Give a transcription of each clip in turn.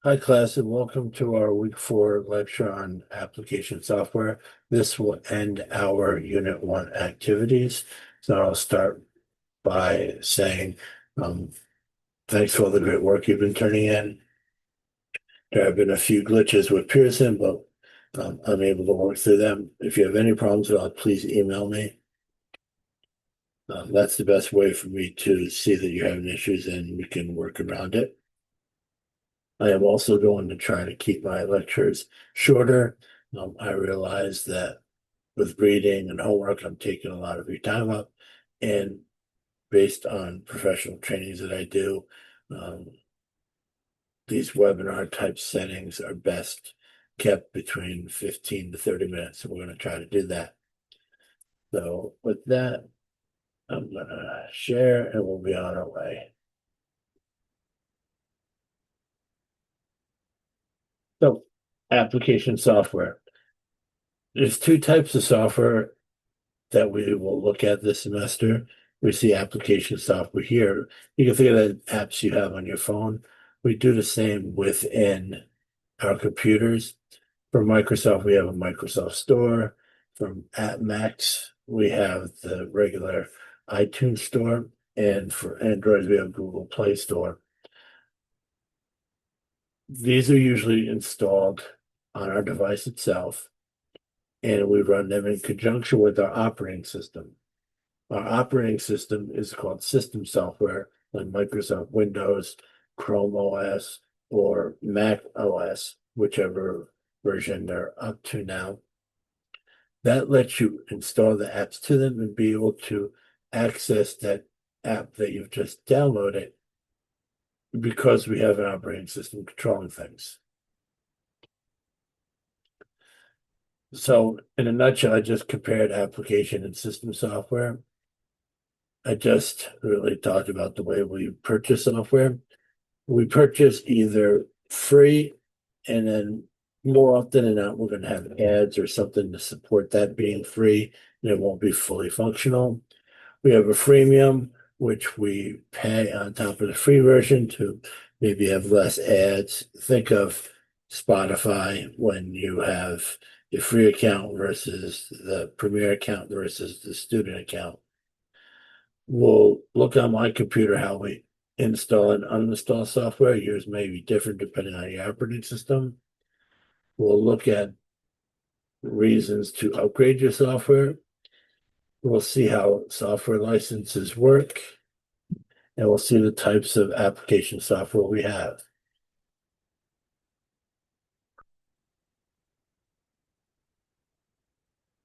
Hi, class, and welcome to our week 4 lecture on application software. This will end our Unit 1 activities. So I'll start by saying thanks for all the great work you've been turning in. There have been a few glitches with Pearson, but I'm able to work through them. If you have any problems at all, please email me. That's the best way for me to see that you're having issues and we can work around it. I am also going to try to keep my lectures shorter. I realize that with reading and homework, I'm taking a lot of your time up. And based on professional trainings that I do, um, these webinar type settings are best kept between 15 to 30 minutes. So we're going to try to do that. So with that, I'm going to share and we'll be on our way. So application software. There's two types of software that we will look at this semester. We see application software here. You can think of the apps you have on your phone. We do the same within our computers. For Microsoft, we have a Microsoft Store. From at Macs, we have the regular iTunes Store. And for Android, we have Google Play Store. These are usually installed on our device itself, and we run them in conjunction with our operating system. Our operating system is called system software, like Microsoft Windows, Chrome OS, or Mac OS, whichever version they're up to now. That lets you install the apps to them and be able to access that app that you've just downloaded because we have an operating system controlling things. So, in a nutshell, I just compared application and system software. I just really talked about the way we purchase software. We purchase either free, and then more often than not, we're going to have ads or something to support that being free, and it won't be fully functional. We have a freemium, which we pay on top of the free version to maybe have less ads. Think of Spotify when you have the free account versus the premier account versus the student account. We'll look on my computer how we install and uninstall software. Yours may be different depending on your operating system. We'll look at reasons to upgrade your software. We'll see how software licenses work, and we'll see the types of application software we have.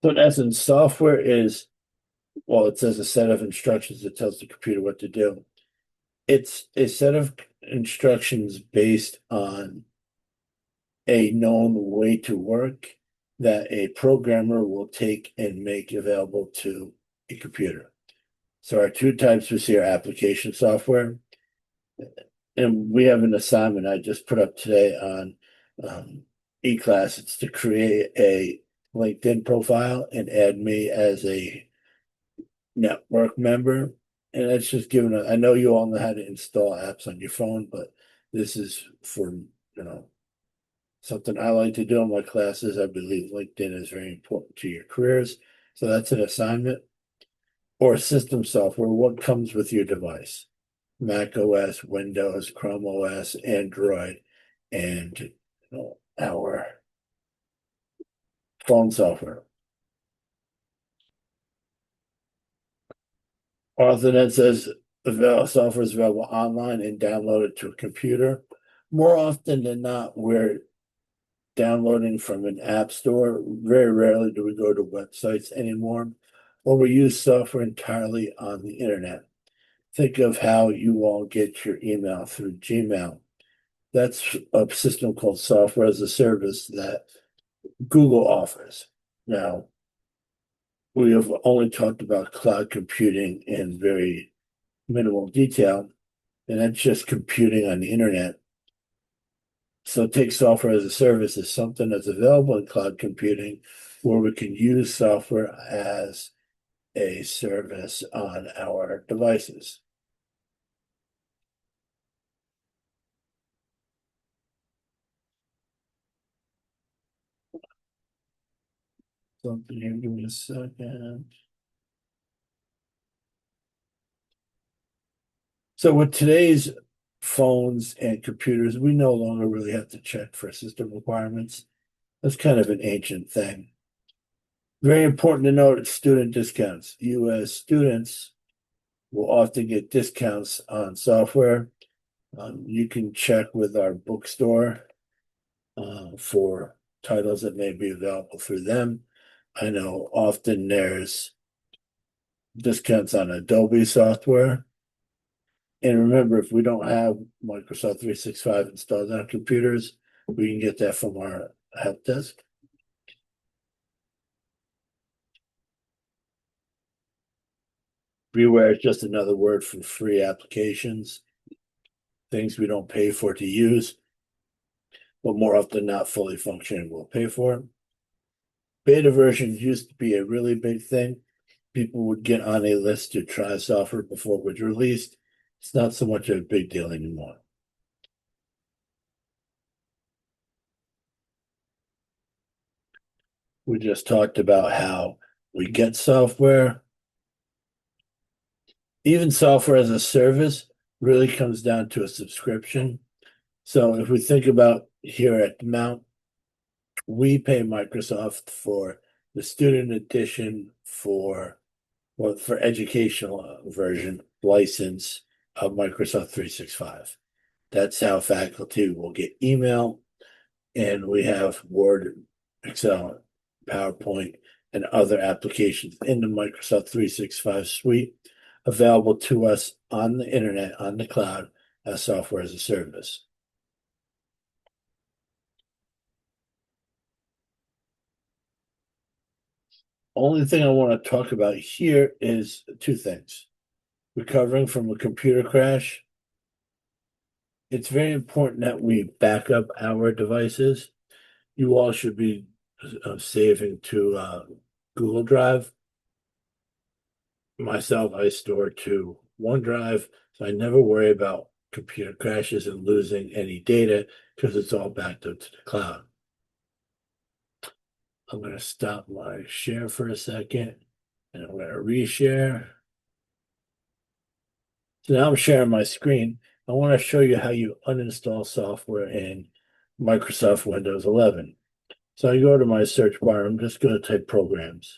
So in essence, software is, well, it says a set of instructions that tells the computer what to do. It's a set of instructions based on a known way to work that a programmer will take and make available to a computer. So our two types we see are application software. And we have an assignment I just put up today on eClass. It's to create a LinkedIn profile and add me as a network member. And it's just given I know you all know how to install apps on your phone, but this is for, something I like to do in my classes. I believe LinkedIn is very important to your careers. So that's an assignment. Or system software, what comes with your device? Mac OS, Windows, Chrome OS, Android, and our phone software. AuthorNet says software is available online and downloaded to a computer. More often than not, we're downloading from an app store. Very rarely do we go to websites anymore, or we use software entirely on the internet. Think of how you all get your email through Gmail. That's a system called software as a service that Google offers. Now, we have only talked about cloud computing in very minimal detail, and that's just computing on the internet. So take software as a service as something that's available in cloud computing where we can use software as a service on our devices. something here. Give me a second. So with today's phones and computers, we no longer really have to check for system requirements. That's kind of an ancient thing. Very important to note student discounts. You as students will often get discounts on software. You can check with our bookstore for titles that may be available through them. I know often there's discounts on Adobe software. And remember, if we don't have Microsoft 365 installed on our computers, we can get that from our help desk. Freeware is just another word for free applications, things we don't pay for to use, but more often not fully functioning, we'll pay for. Beta versions used to be a really big thing. People would get on a list to try software before it was released. It's not so much of a big deal anymore. We just talked about how we get software. Even software as a service really comes down to a subscription. So if we think about here at the Mount, we pay Microsoft for the student edition for educational version license of Microsoft 365. That's how faculty will get email, and we have Word, Excel, PowerPoint, and other applications in the Microsoft 365 suite available to us on the internet, on the cloud, as software as a service. Only thing I want to talk about here is two things. Recovering from a computer crash. It's very important that we back up our devices. You all should be saving to Google Drive. Myself, I store to OneDrive, so I never worry about computer crashes and losing any data because it's all backed up to the cloud. I'm going to stop my share for a second and I'm going to reshare. So now I'm sharing my screen. I want to show you how you uninstall software in Microsoft Windows 11. So I go to my search bar. I'm just going to type programs.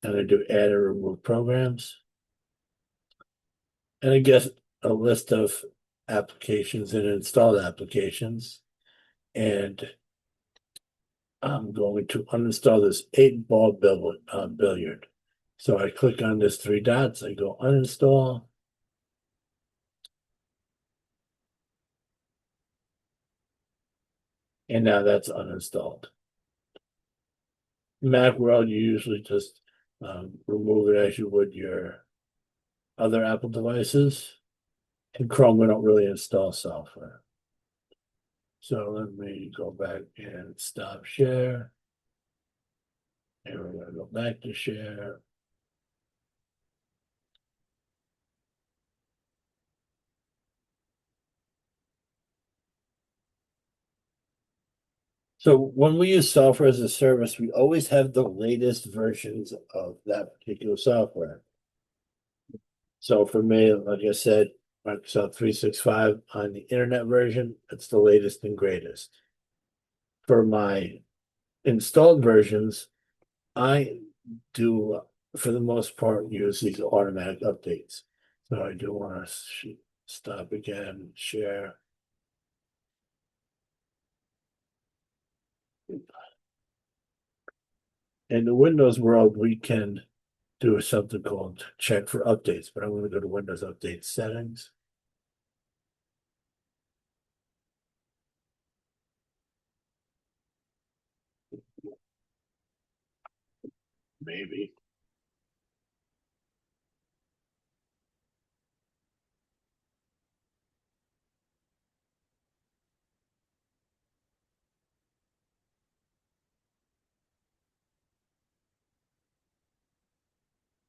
I'm going to do add or remove programs. And I get a list of applications and installed applications. And I'm going to uninstall this 8-ball billiard. So I click on this 3 dots, I go uninstall. And now that's uninstalled. Macworld, you usually just remove it as you would your other Apple devices. In Chrome, we don't really install software. So let me go back and stop share. And we're going to go back to share. So when we use software as a service, we always have the latest versions of that particular software. So for me, like I said, Microsoft 365 on the internet version, it's the latest and greatest. For my installed versions, I do, for the most part, use these automatic updates. So I do want to stop again, share. In the Windows world, we can do something called check for updates, but I'm going to go to Windows Update settings. Maybe.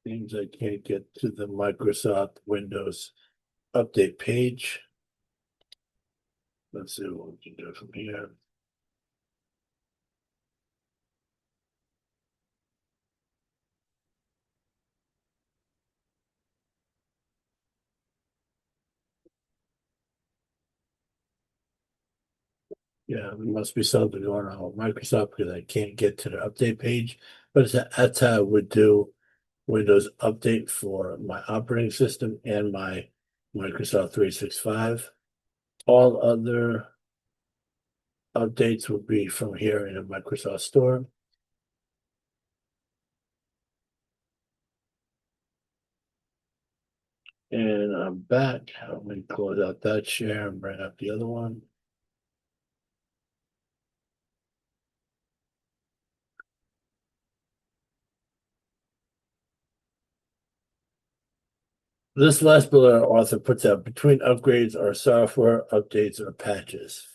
Seems I can't get to the Microsoft Windows update page. Let's see what we can do from here. Yeah, there must be something going on with Microsoft because I can't get to the update page. But that's how I would do Windows Update for my operating system and my Microsoft 365. All other updates will be from here in the Microsoft Store. And I'm back. I'm going to close out that share and bring up the other one. This last bullet our author puts out between upgrades are software updates or patches.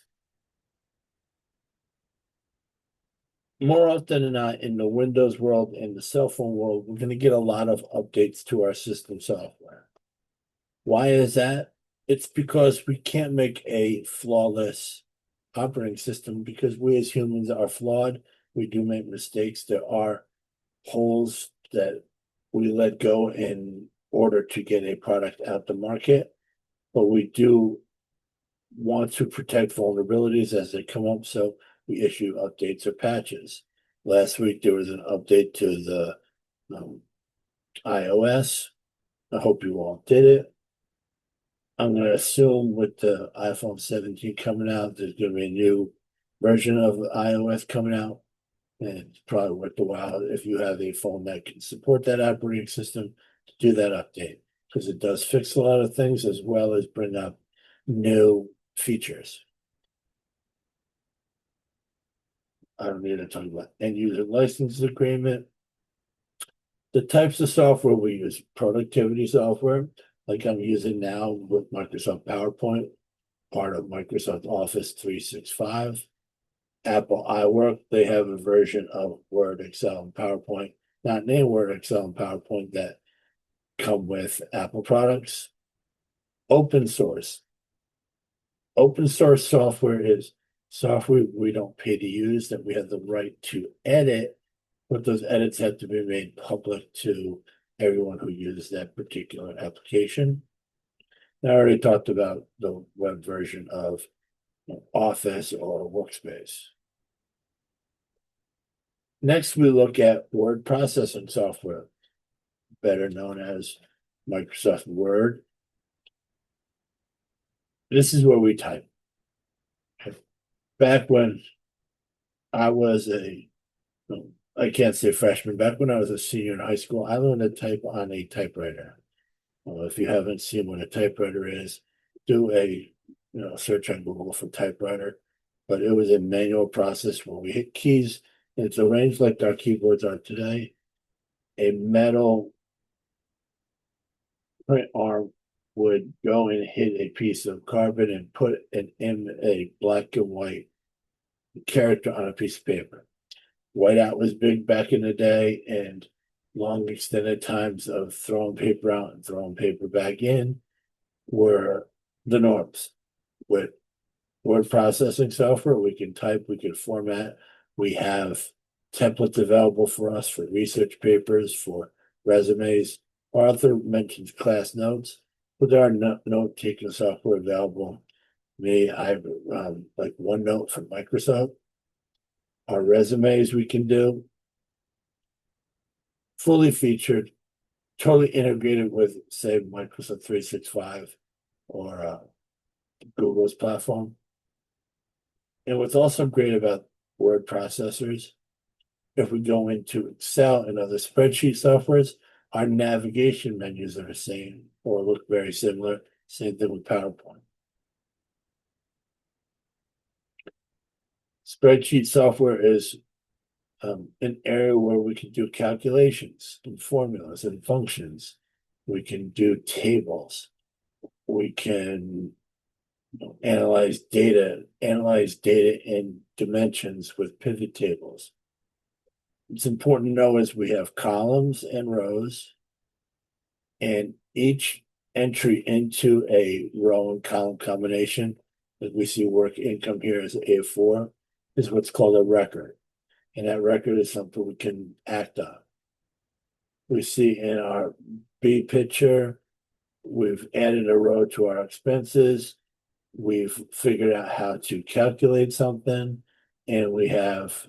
More often than not, in the Windows world and the cell phone world, we're going to get a lot of updates to our system software. Why is that? It's because we can't make a flawless operating system because we as humans are flawed. We do make mistakes. There are holes that we let go in order to get a product out to market, but we do want to protect vulnerabilities as they come up. So we issue updates or patches. Last week, there was an update to the iOS. I hope you all did it. I'm going to assume with the iPhone 17 coming out, there's going to be a new version of iOS coming out. And it's probably worth the while if you have a phone that can support that operating system to do that update because it does fix a lot of things as well as bring up new features. I don't need to talk about end user license agreement. The types of software we use, productivity software, like I'm using now with Microsoft PowerPoint, part of Microsoft Office 365. Apple iWork, they have a version of Word, Excel, and PowerPoint, not named Word, Excel, and PowerPoint that come with Apple products. Open source. Open source software is software we don't pay to use that we have the right to edit, but those edits have to be made public to everyone who uses that particular application. I already talked about the web version of Office or Workspace. Next, we look at word processing software, better known as Microsoft Word. This is where we type. Back when I was I can't say freshman, back when I was a senior in high school, I learned to type on a typewriter. Well, if you haven't seen what a typewriter is, do a search on Google for typewriter. But it was a manual process where we hit keys, and it's arranged like our keyboards are today. A metal print arm would go and hit a piece of carbon and put a black and white character on a piece of paper. Whiteout was big back in the day, and long extended times of throwing paper out and throwing paper back in were the norms. With word processing software, we can type, we can format, we have templates available for us for research papers, for resumes. Arthur mentions class notes, but there are note-taking software available. I have like OneNote from Microsoft. Our resumes we can do fully featured, totally integrated with, say, Microsoft 365 or Google's platform. And what's also great about word processors, if we go into Excel and other spreadsheet softwares, our navigation menus are the same or look very similar. Same thing with PowerPoint. Spreadsheet software is an area where we can do calculations and formulas and functions. We can do tables. We can analyze data in dimensions with pivot tables. It's important to know is we have columns and rows, and each entry into a row and column combination, as we see work income here as A4, is what's called a record. And that record is something we can act on. We see in our B picture, we've added a row to our expenses. we've figured out how to calculate something, and we have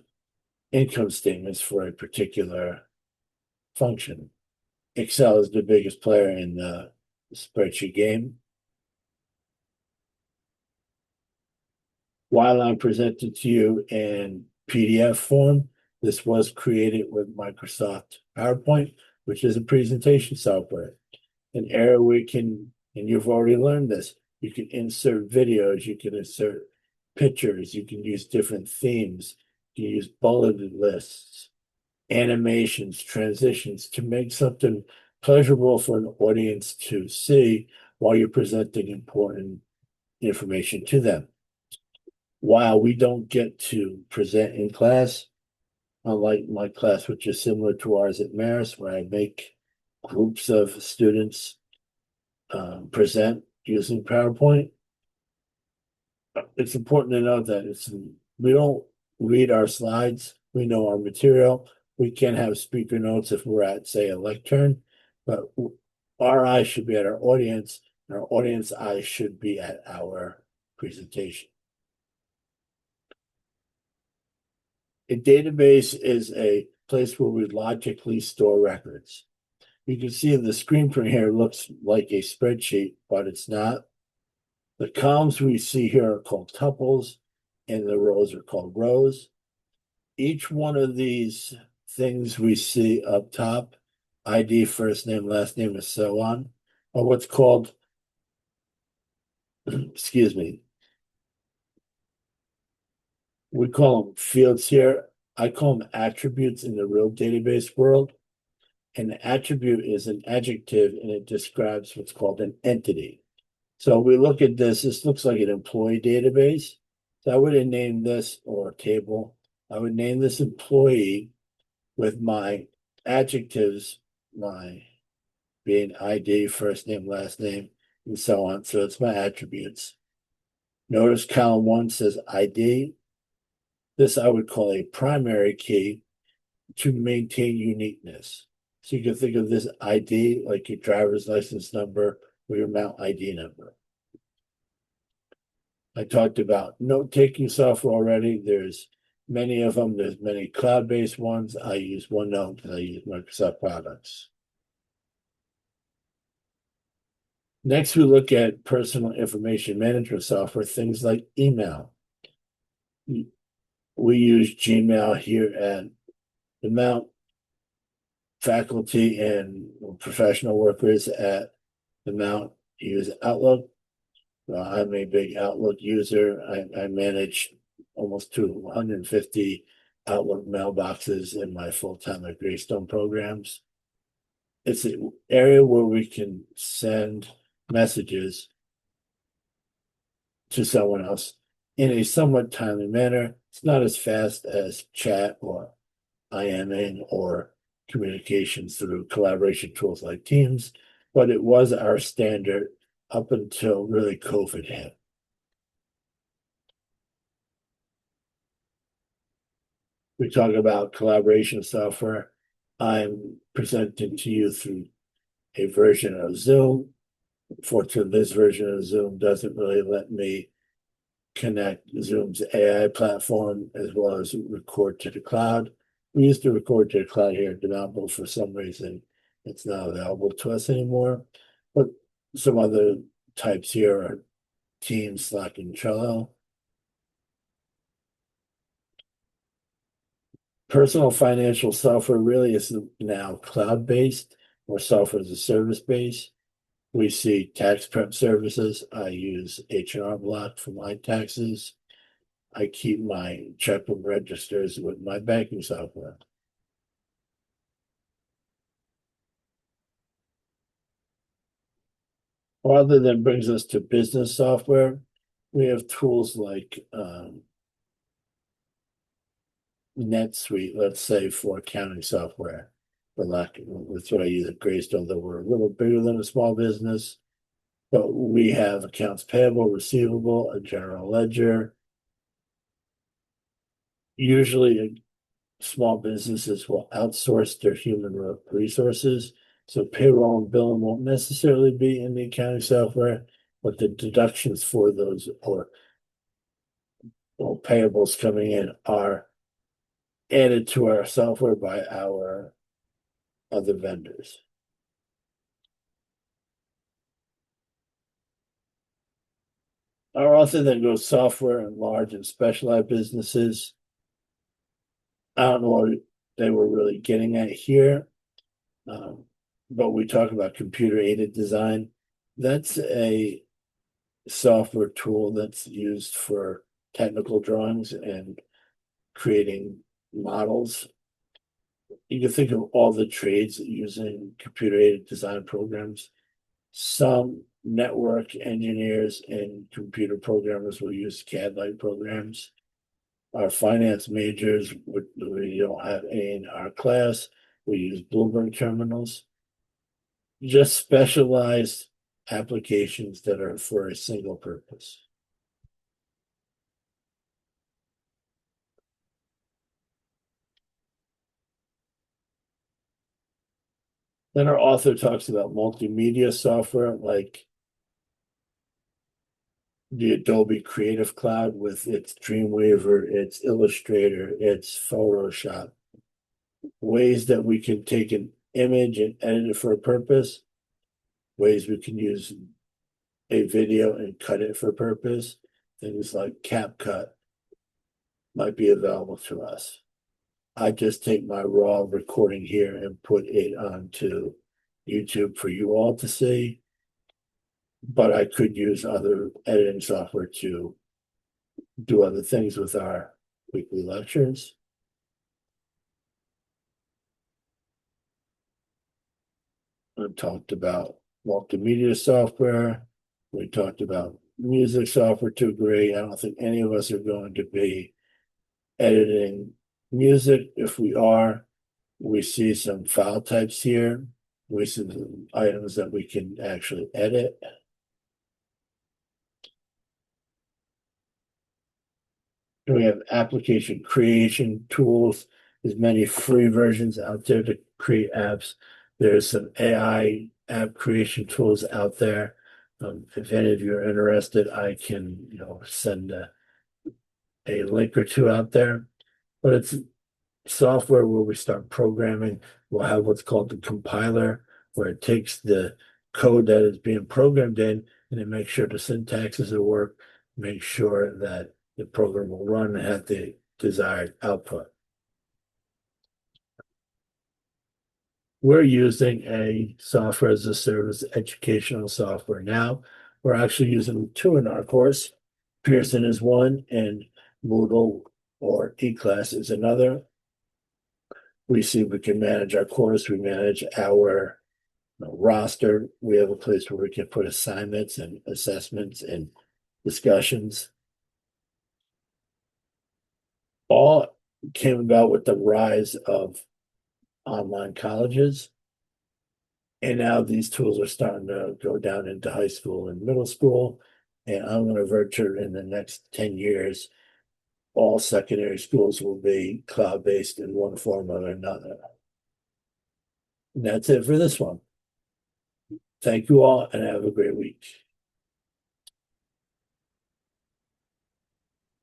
income statements for a particular function. Excel is the biggest player in the spreadsheet game. While I'm presented to you in PDF form, this was created with Microsoft PowerPoint, which is a presentation software. An area we can, and you've already learned this, you can insert videos, you can insert pictures, you can use different themes, you can use bulleted lists, animations, transitions to make something pleasurable for an audience to see while you're presenting important information to them. While we don't get to present in class, unlike my class, which is similar to ours at Marist, where I make groups of students present using PowerPoint, it's important to know that we don't read our slides. We know our material. We can have speaker notes if we're at, say, a lectern, but our eyes should be at our audience, and our audience eyes should be at our presentation. A database is a place where we logically store records. You can see the screen print here looks like a spreadsheet, but it's not. The columns we see here are called tuples, and the rows are called rows. Each one of these things we see up top, ID, first name, last name, and so on, are what's called, excuse me, we call them fields here. I call them attributes in the real database world. An attribute is an adjective, and it describes what's called an entity. So we look at this, this looks like an employee database. So I would have named this, or table, I would name this employee with my adjectives, my being ID, first name, last name, and so on. So it's my attributes. Notice column 1 says ID. This I would call a primary key to maintain uniqueness. So you can think of this ID like your driver's license number or your Mount ID number. I talked about note-taking software already. There's many of them. There's many cloud-based ones. I use OneNote and I use Microsoft products. Next, we look at personal information management software, things like email. We use Gmail here at the Mount. Faculty and professional workers at the Mount use Outlook. I'm a big Outlook user. I manage almost 250 Outlook mailboxes in my full-time at Greystone programs. It's an area where we can send messages to someone else in a somewhat timely manner. It's not as fast as chat or IMing or communications through collaboration tools like Teams, but it was our standard up until really COVID hit. We talk about collaboration software. I'm presenting to you through a version of Zoom. Fortunately, this version of Zoom doesn't really let me connect Zoom's AI platform as well as record to the cloud. We used to record to the cloud here at Denabo. For some reason, it's not available to us anymore. But some other types here are Teams, Slack, and Trello. Personal financial software really is now cloud-based or software as a service base. We see tax prep services. I use H&R Block for my taxes. I keep my checkbook registers with my banking software. Rather than brings us to business software, we have tools like NetSuite, let's say, for accounting software. That's what I use at Greystone, though we're a little bigger than a small business. But we have accounts payable, receivable, a general ledger. Usually, small businesses will outsource their human resources. So payroll and billing won't necessarily be in the accounting software, but the deductions for those or payables coming in are added to our software by our other vendors. Our author then goes software and large and specialized businesses. I don't know what they were really getting at here, but we talk about computer aided design. That's a software tool that's used for technical drawings and creating models. You can think of all the trades using computer aided design programs. Some network engineers and computer programmers will use CAD-like programs. Our finance majors, we don't have any in our class, we use Bloomberg terminals. Just specialized applications that are for a single purpose. Then our author talks about multimedia software like the Adobe Creative Cloud with its Dreamweaver, its Illustrator, its Photoshop. Ways that we can take an image and edit it for a purpose. Ways we can use a video and cut it for a purpose. Things like CapCut might be available to us. I just take my raw recording here and put it onto YouTube for you all to see. But I could use other editing software to do other things with our weekly lectures. I've talked about multimedia software. We talked about music software to a degree. I don't think any of us are going to be editing music. If we are, we see some file types here. We see some items that we can actually edit. We have application creation tools. There's many free versions out there to create apps. There's some AI app creation tools out there. If any of you are interested, I can, send a link or two out there. But it's software where we start programming. We'll have what's called the compiler, where it takes the code that is being programmed in and it makes sure the syntaxes will work, make sure that the program will run and have the desired output. We're using a software as a service educational software now. We're actually using two in our course. Pearson is one and Moodle or eClass is another. We see we can manage our course. We manage our roster. We have a place where we can put assignments and assessments and discussions. All came about with the rise of online colleges. And now these tools are starting to go down into high school and middle school. And I'm going to venture in the next 10 years, all secondary schools will be cloud-based in one form or another. And that's it for this one. Thank you all and have a great week.